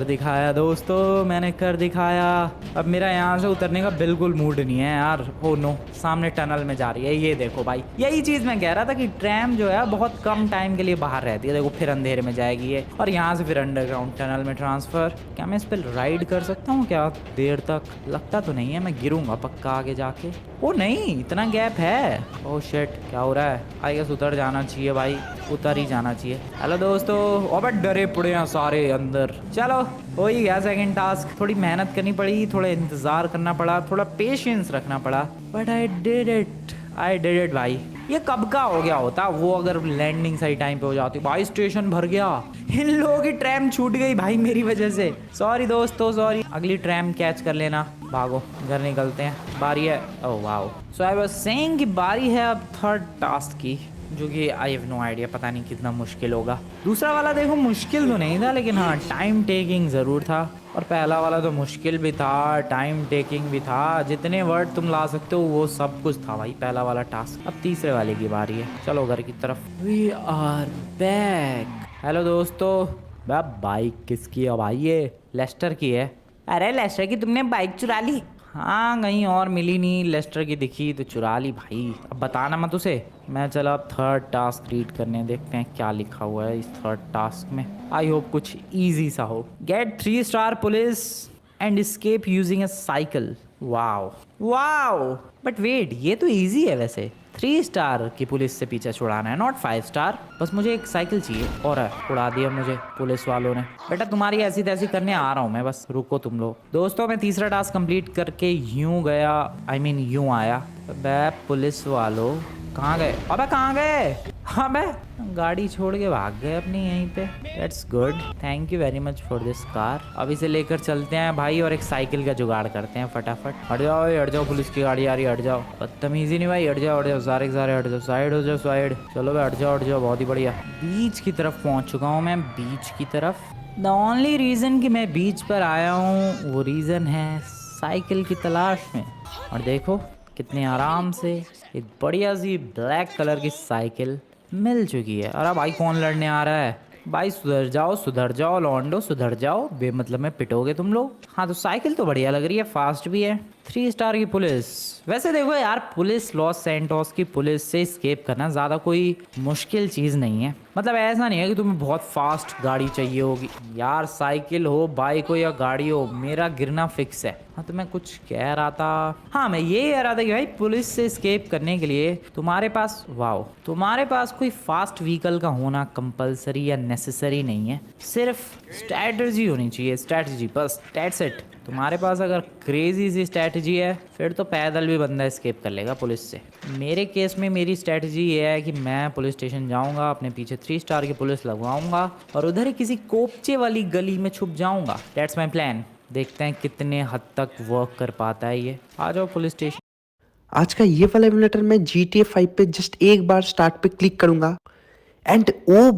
दिखाया दोस्तों, मैंने कर दिखाया। अब मेरा यहाँ से उतरने का बिल्कुल मूड नहीं है यार। ओ नो सामने टनल में जा रही है, ये देखो भाई, यही चीज मैं कह रहा था कि ट्रैम जो है बहुत कम टाइम के लिए बाहर रहती है। देखो फिर अंधेरे में जाएगी ये, और यहाँ से फिर अंडरग्राउंड टनल में ट्रांसफर। क्या मैं इस पर राइड कर सकता हूँ क्या देर तक? लगता तो नहीं है, मैं गिरूंगा पक्का आगे जाके। ओ नहीं इतना गैप है। ओ शिट क्या हो रहा है? आई गेस उतर जाना चाहिए भाई, उतर ही जाना चाहिए। हेलो दोस्तों, अब डरे पड़े हैं सारे अंदर। चलो हो ही गया सेकंड टास्क। थोड़ी मेहनत करनी पड़ी, थोड़ा इंतजार करना पड़ा, थोड़ा पेशेंस रखना पड़ा, बट आई डिड इट भाई। ये कब का हो गया होता वो अगर लैंडिंग सही टाइम पे हो जाती भाई। स्टेशन भर गया, इन लोगों की ट्रैम छूट गई भाई मेरी वजह से। सॉरी दोस्तों सॉरी, अगली ट्रैम कैच कर लेना। भागो घर निकलते हैं, बारी है। Oh wow. So I was saying कि बारी है अब थर्ड टास्क की। जो कि आई हैव नो आइडिया, पता नहीं कितना मुश्किल होगा। दूसरा वाला देखो मुश्किल तो नहीं था, लेकिन हाँ टाइम टेकिंग ज़रूर था। और पहला वाला तो मुश्किल भी था, टाइम टेकिंग भी था, जितने वर्ड तुम ला सकते हो वो सब कुछ था भाई पहला वाला टास्क। अब तीसरे वाले की बारी है, चलो घर की तरफ। We are back. हेलो दोस्तों, बाइक किसकी है भाई? ये लेस्टर की है। अरे लेस्टर की तुमने बाइक चुरा ली? हाँ कहीं और मिली नहीं, लेस्टर की दिखी तो चुरा ली भाई। अब बताना मत उसे। मैं चला अब थर्ड टास्क रीड करने, देखते हैं क्या लिखा हुआ है इस थर्ड टास्क में। आई होप कुछ इजी सा हो। Get 3 star police and escape using a cycle. Wow wow, but wait ये तो इजी है वैसे। 3 स्टार की पुलिस से पीछा छुड़ाना है, नॉट 5 स्टार। बस मुझे एक साइकिल चाहिए और उड़ा दिया मुझे पुलिस वालों ने। बेटा तुम्हारी ऐसी तैसी करने आ रहा हूँ मैं, बस रुको तुम लोग। दोस्तों मैं तीसरा टास्क कंप्लीट करके यूं गया, आई मीन यूं आया। अबे पुलिस वालों कहाँ गए? अबे कहाँ गए? अबे गाड़ी छोड़ के भाग गए अपनी यहीं पे। That's good, thank you very much for this car. अब इसे लेकर चलते हैं भाई और एक साइकिल का जुगाड़ करते हैं फटाफट। हट जाओ पुलिस की गाड़ी आ रही है, हट जाओ। बदतमीजी नहीं भाई, हट जाओ सारे हट जाओ, साइड हो जाओ साइड। चलो भाई हट जाओ, बहुत ही बढ़िया। बीच की तरफ पहुंच चुका हूँ मैं, बीच की तरफ। द ओनली रीज़न कि मैं बीच पर आया हूँ वो रीज़न है साइकिल की तलाश में। और देखो कितने आराम से एक बढ़िया सी ब्लैक कलर की साइकिल मिल चुकी है। अरे भाई कौन लड़ने आ रहा है? भाई सुधर जाओ लॉन्डो, सुधर जाओ, बेमतलब में पिटोगे तुम लोग। हाँ तो साइकिल तो बढ़िया लग रही है, फास्ट भी है। 3 स्टार की पुलिस। वैसे देखो यार, पुलिस लॉस सैंटोस की पुलिस से एस्केप करना ज़्यादा कोई मुश्किल चीज़ नहीं है। मतलब ऐसा नहीं है कि तुम्हें बहुत फास्ट गाड़ी चाहिए होगी यार। साइकिल हो, बाइक हो या गाड़ी हो, मेरा गिरना फिक्स है। हाँ तो मैं कुछ कह रहा था, हाँ मैं ये कह रहा था कि भाई पुलिस से एस्केप करने के लिए तुम्हारे पास कोई फास्ट व्हीकल का होना कंपलसरी या नेसेसरी नहीं है। सिर्फ स्ट्रैटेजी होनी चाहिए, स्ट्रैटेजी बस, दैट्स इट। तुम्हारे पास अगर क्रेजी सी स्ट्रैटेजी है फिर तो पैदल भी बंदा एस्केप कर लेगा पुलिस से। मेरे केस में मेरी स्ट्रैटेजी ये है कि मैं पुलिस स्टेशन जाऊंगा, अपने पीछे 3 स्टार की पुलिस लगवाऊंगा और उधर ही किसी कोपचे वाली गली में छुप जाऊंगा। That's my plan. देखते हैं कितने हद तक वर्क कर पाता है ये। आ जाओ पुलिस स्टेशन। आज का ये वाला एमुलेटर मैं GTA 5 पे जस्ट एक बार स्टार्ट पे क्लिक करूंगा एंड ओ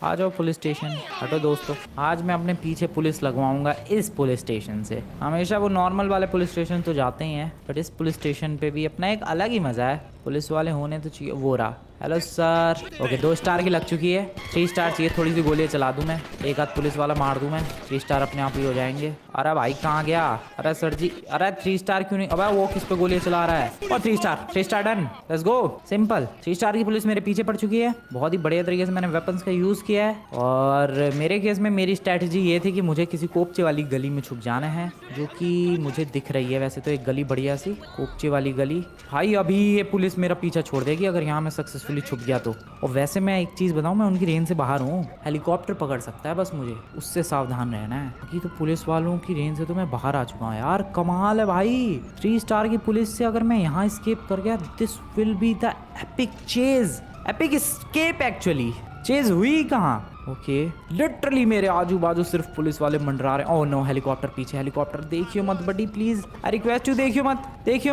आ जाओ पुलिस स्टेशन। हटो दोस्तों, आज मैं अपने पीछे पुलिस लगवाऊंगा इस पुलिस स्टेशन से। हमेशा वो नॉर्मल वाले पुलिस स्टेशन तो जाते ही हैं, बट इस पुलिस स्टेशन पे भी अपना एक अलग ही मज़ा है। पुलिस वाले होने तो चाहिए। वो रहा। Hello sir. ओके 2 स्टार की लग चुकी है, 3 स्टार चाहिए। थोड़ी सी गोलियां चला दूं मैं, एक आध पुलिस वाला मार दूं मैं, 3 स्टार अपने आप ही हो जाएंगे। अरे भाई कहाँ गया? अरे सर जी, अरे 3 स्टार क्यों नहीं? अबे वो किस पे गोलियां चला रहा है? और 3 star done, let's go. Simple. 3 star की पुलिस मेरे पीछे पड़ चुकी है। बहुत ही बढ़िया तरीके से मैंने वेपन्स का यूज़ किया है। और मेरे केस में मेरी स्ट्रैटेजी ये थी कि मुझे किसी कोपचे वाली गली में छुप जाना है, जो कि मुझे दिख रही है वैसे तो, एक गली बढ़िया सी कोपचे वाली गली। भाई अभी ये पुलिस मेरा पीछा छोड़ देगी अगर यहाँ मैं सक्सेसफुली छुप गया तो। और वैसे मैं एक चीज़ बताऊँ, मैं उनकी रेंज से बाहर हूँ। हेलीकॉप्टर पकड़ सकता है बस मुझे, उससे सावधान रहना है। बाकी तो पुलिस वालों की रेंज से तो मैं बाहर आ चुका हूँ यार। कमाल है भाई, 3 स्टार की पुलिस से अगर मैं यहाँ एस्केप कर गया, this will be the epic chase, epic escape. Actually chase हुई कहाँ? ओके लिटरली मेरे आजू बाजू सिर्फ पुलिस वाले मंडरा रहे हैं। ओह नो, हेलीकॉप्टर पीछे। हेलीकॉप्टर देखियो मत बडी प्लीज, आई रिक्वेस्ट यू, देखियो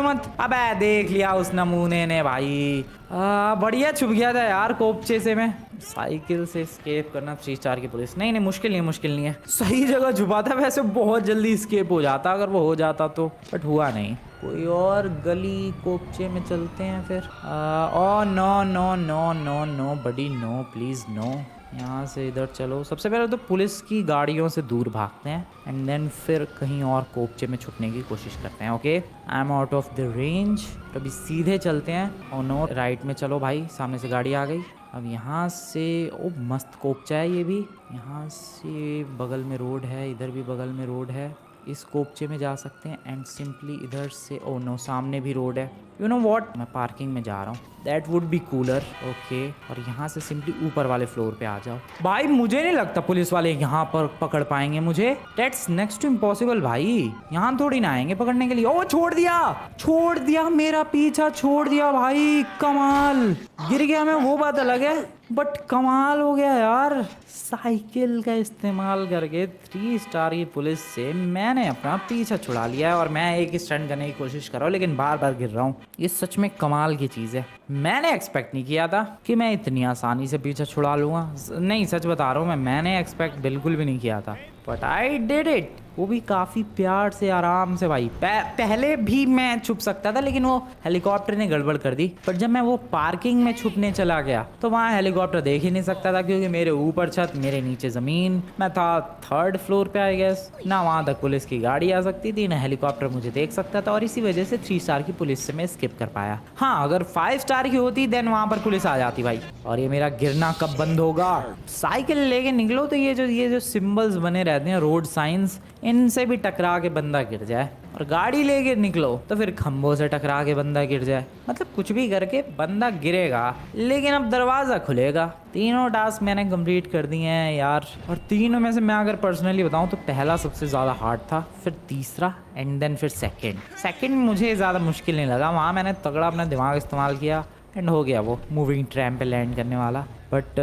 मत। अबे देख लिया उस नमूने ने भाई। बढ़िया छुप गया था यार कोपचे से मैं। साइकिल से एस्केप करना 3 स्टार की पुलिस, नहीं मुश्किल नहीं है। सही जगह छुपा था वैसे, बहुत जल्दी एस्केप हो जाता अगर वो हो जाता तो, बट हुआ नहीं। कोई और गली कोपचे में चलते हैं फिर। Oh no buddy, no please no. यहाँ से इधर चलो। सबसे पहले तो पुलिस की गाड़ियों से दूर भागते हैं एंड देन फिर कहीं और कोपचे में छुपने की कोशिश करते हैं। Okay I am out of the range. तो अभी सीधे चलते हैं। और नो राइट में चलो भाई, सामने से गाड़ी आ गई। अब यहाँ से ओ मस्त कोपचा है ये भी। यहाँ से बगल में रोड है, इधर भी बगल में रोड है। इस कोपचे में जा सकते हैं एंड सिंपली इधर से, ओ नो सामने भी रोड है। यू नो व्हाट, मैं पार्किंग में जा रहा हूँ, that would be cooler. Okay और यहाँ से सिंपली ऊपर वाले फ्लोर पे आ जाओ। भाई मुझे नहीं लगता पुलिस वाले यहाँ पर पकड़ पाएंगे मुझे, दैट्स नेक्स्ट टू इम्पॉसिबल भाई। यहाँ थोड़ी ना आएंगे पकड़ने के लिए। ओ छोड़ दिया मेरा पीछा छोड़ दिया भाई, कमाल। गिर गया मैं वो बात अलग है, बट कमाल हो गया यार, साइकिल का इस्तेमाल करके 3 स्टार की पुलिस से मैंने अपना पीछा छुड़ा लिया है और मैं एक स्टंट करने की कोशिश कर रहा हूँ लेकिन बार बार गिर रहा हूँ। ये सच में कमाल की चीज़ है। मैंने एक्सपेक्ट नहीं किया था कि मैं इतनी आसानी से पीछा छुड़ा लूँगा। नहीं, सच बता रहा हूँ, मैंने एक्सपेक्ट बिल्कुल भी नहीं किया था, बट आई डिड इट। वो भी काफ़ी प्यार से, आराम से भाई। पहले भी मैं छुप सकता था लेकिन वो हेलीकॉप्टर ने गड़बड़ कर दी। पर जब मैं वो पार्किंग में छुपने चला गया तो वहाँ हेलीकॉप्टर देख ही नहीं सकता था क्योंकि मेरे ऊपर छत, मेरे नीचे ज़मीन, मैं था 3rd फ्लोर पे आई गेस। ना वहाँ तक पुलिस की गाड़ी आ सकती थी, ना हेलीकॉप्टर मुझे देख सकता था और इसी वजह से 3 स्टार की पुलिस से मैं स्किप कर पाया। हाँ, अगर 5 स्टार की होती देन वहाँ पर पुलिस आ जाती भाई। और ये मेरा गिरना कब बंद होगा? साइकिल लेके निकलो तो ये जो सिंबल्स बने रहते हैं, रोड साइंस, इनसे भी टकरा के बंदा गिर जाए, और गाड़ी लेके निकलो तो फिर खंभों से टकरा के बंदा गिर जाए। मतलब कुछ भी करके बंदा गिरेगा, लेकिन अब दरवाज़ा खुलेगा। तीनों टास्क मैंने कंप्लीट कर दिए हैं यार, और तीनों में से मैं अगर पर्सनली बताऊं तो पहला सबसे ज़्यादा हार्ड था, फिर तीसरा एंड देन फिर सेकंड मुझे ज़्यादा मुश्किल नहीं लगा। वहाँ मैंने तगड़ा अपना दिमाग इस्तेमाल किया एंड हो गया वो मूविंग ट्रैम पे लैंड करने वाला। But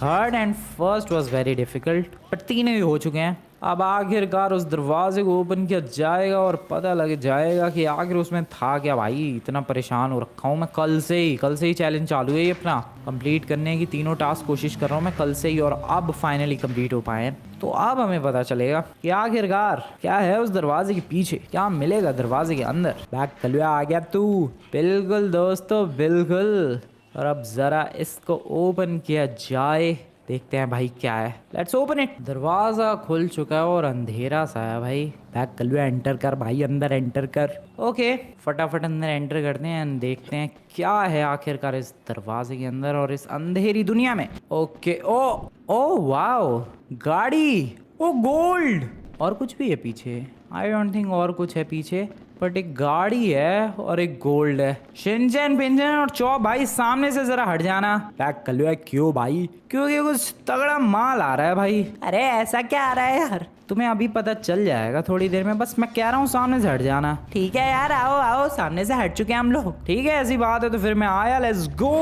3rd and 1st was very difficult, but तीनों ही हो चुके हैं। अब आखिरकार उस दरवाजे को ओपन किया जाएगा और पता लग जाएगा कि आखिर उसमें था क्या। भाई इतना परेशान हो रखा हूँ मैं कल से ही चैलेंज चालू है ये अपना कंप्लीट करने की। तीनों टास्क कोशिश कर रहा हूँ मैं कल से ही, और अब फाइनली कंप्लीट हो पाए हैं। तो अब हमें पता चलेगा कि आखिरकार क्या है उस दरवाजे के पीछे, क्या मिलेगा दरवाजे के अंदर। बैक कलुआ आ गया तू। बिल्कुल दोस्तों, बिल्कुल। और अब ज़रा इसको ओपन किया जाए, देखते हैं भाई क्या है। Let's open it. दरवाज़ा खुल चुका है और अंधेरा सा है भाई। बैक कलुआ एंटर कर भाई, अंदर एंटर कर। ओके, फटाफट अंदर एंटर करते हैं एंड देखते हैं क्या है आखिरकार इस दरवाजे के अंदर और इस अंधेरी दुनिया में। ओके, ओ वाओ, गाड़ी, ओ गोल्ड, और कुछ भी है पीछे। आई डोंट थिंक और कुछ है पीछे, बट एक गाड़ी है और एक गोल्ड है। शिनचैन पिंचैन और चौ भाई सामने से जरा हट जाना। बैक कलुआ क्यों भाई? क्योंकि कुछ तगड़ा माल आ रहा है भाई। अरे ऐसा क्या आ रहा है यार? तुम्हें अभी पता चल जाएगा थोड़ी देर में, बस मैं कह रहा हूँ सामने से हट जाना। ठीक है यार, आओ सामने से हट चुके हैं हम लोग। ठीक है, ऐसी बात है तो फिर मैं आया, let's go.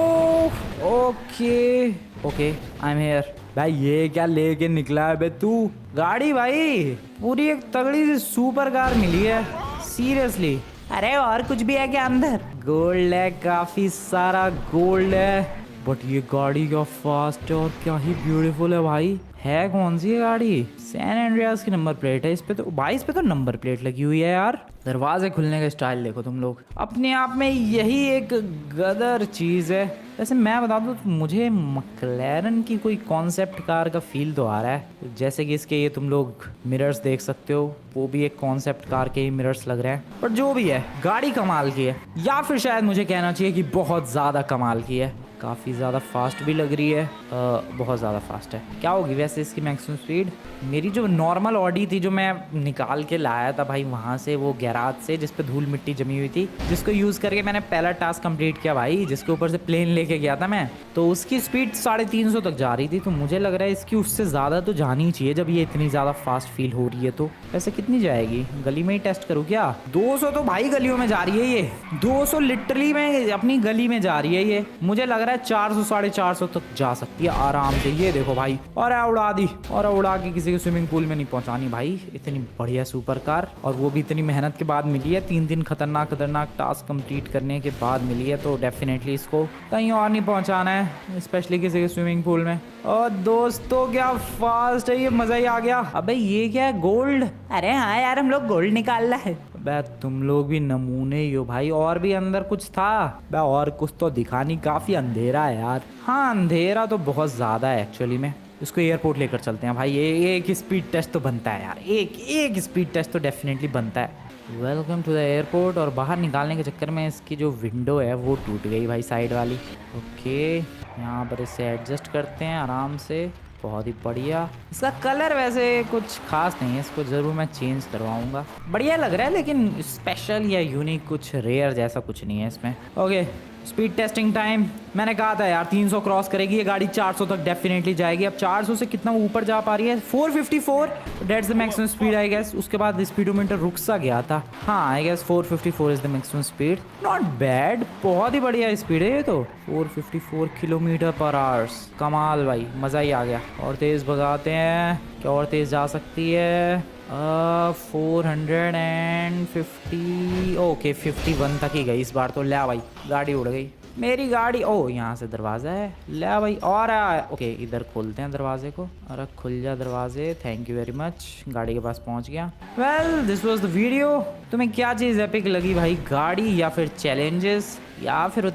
Okay I am here. भाई ये क्या लेके निकला है बे तू? गाड़ी भाई पूरी एक तगड़ी सी सुपर कार मिली है, सीरियसली। अरे और कुछ भी है क्या अंदर? गोल्ड है, काफी सारा गोल्ड है। बट ये गाड़ी क्या फास्ट है और क्या ही ब्यूटीफुल है भाई। है कौन सी है गाड़ी? सैन एंड्रियास की नंबर प्लेट है इस पे तो। भाई इस पे तो नंबर प्लेट लगी हुई है यार। दरवाजे खुलने का स्टाइल देखो तुम लोग, अपने आप में यही एक गदर चीज़ है। वैसे मैं बता दूं तो मुझे मैक्लेरन की कोई कॉन्सेप्ट कार का फील तो आ रहा है। जैसे कि इसके ये तुम लोग मिरर्स देख सकते हो, वो भी एक कॉन्सेप्ट कार के ही मिरर्स लग रहे हैं। पर जो भी है, गाड़ी कमाल की है, या फिर शायद मुझे कहना चाहिए कि बहुत ज़्यादा कमाल की है। काफ़ी ज़्यादा फास्ट भी लग रही है, बहुत ज़्यादा फास्ट है। क्या होगी वैसे इसकी मैक्सिमम स्पीड? मेरी जो नॉर्मल ऑडी थी जो मैं निकाल के लाया था भाई वहाँ से, वो गैराज से, जिस पे धूल मिट्टी जमी हुई थी, जिसको यूज़ करके मैंने पहला टास्क कंप्लीट किया भाई, जिसके ऊपर से प्लेन लेके गया था मैं, तो उसकी स्पीड 350 तक जा रही थी। तो मुझे लग रहा है इसकी उससे ज़्यादा तो जानी ही चाहिए जब ये इतनी ज़्यादा फास्ट फील हो रही है। तो वैसे कितनी जाएगी? गली में ही टेस्ट करूँ क्या? 200 तो भाई गलियों में जा रही है ये, 200 लिटरली में अपनी गली में जा रही है ये। मुझे लग रहा है 400 450 तक जा सकती है आराम से। ये देखो भाई, और उड़ा दी, और उड़ा के किसी के स्विमिंग पूल में नहीं पहुंचानी भाई। इतनी बढ़िया सुपर कार, और वो भी इतनी मेहनत के बाद मिली है। 3 दिन खतरनाक टास्क कंप्लीट करने के बाद मिली है, तो डेफिनेटली इसको कहीं और नहीं पहुंचाना है, स्पेशली किसी के स्विमिंग पूल में। और दोस्तों क्या फास्ट है ये, मजा ही आ गया। अबे ये क्या है? गोल्ड? अरे हाँ यार, हम लोग गोल्ड निकाल रहा है। बे तुम लोग भी नमूने ही हो भाई। और भी अंदर कुछ था बे? और कुछ तो दिखा नहीं, काफी अंधेरा है यार। हाँ अंधेरा तो बहुत ज्यादा है एक्चुअली में। इसको एयरपोर्ट लेकर चलते हैं भाई। एक स्पीड टेस्ट तो बनता है यार, एक स्पीड टेस्ट तो डेफिनेटली बनता है। Welcome to the airport. और बाहर निकालने के चक्कर में इसकी जो विंडो है वो टूट गई भाई, साइड वाली। ओके, यहाँ पर इसे एडजस्ट करते हैं आराम से। बहुत ही बढ़िया। इसका कलर वैसे कुछ खास नहीं है, इसको ज़रूर मैं चेंज करवाऊंगा। बढ़िया लग रहा है, लेकिन स्पेशल या यूनिक कुछ रेयर जैसा कुछ नहीं है इसमें। ओके स्पीड टेस्टिंग टाइम, मैंने कहा था यार 300 क्रॉस करेगी ये गाड़ी, 400 तक डेफिनेटली जाएगी। अब 400 से कितना ऊपर जा पा रही है, 454, that's the maximum speed I guess. उसके बाद स्पीडोमीटर रुक सा गया था। हाँ I guess 454 is the maximum speed, not bad, बहुत ही बढ़िया स्पीड है ये तो। 454 किलोमीटर पर आवर्स, कमाल भाई, मज़ा ही आ गया। और तेज़ भगाते हैं, क्या और तेज़ जा सकती है? 450, ओके 51 तक ही गई इस बार तो। ले भाई गाड़ी उड़ गई मेरी गाड़ी। ओ यहाँ से दरवाज़ा है, ले भाई। और ओके इधर खोलते हैं दरवाजे को। अरे खुल जा दरवाजे, थैंक यू वेरी मच। गाड़ी के पास पहुँच गया। Well this was the video. तुम्हें क्या चीज़ एपिक लगी भाई, गाड़ी या फिर चैलेंजेस या फिर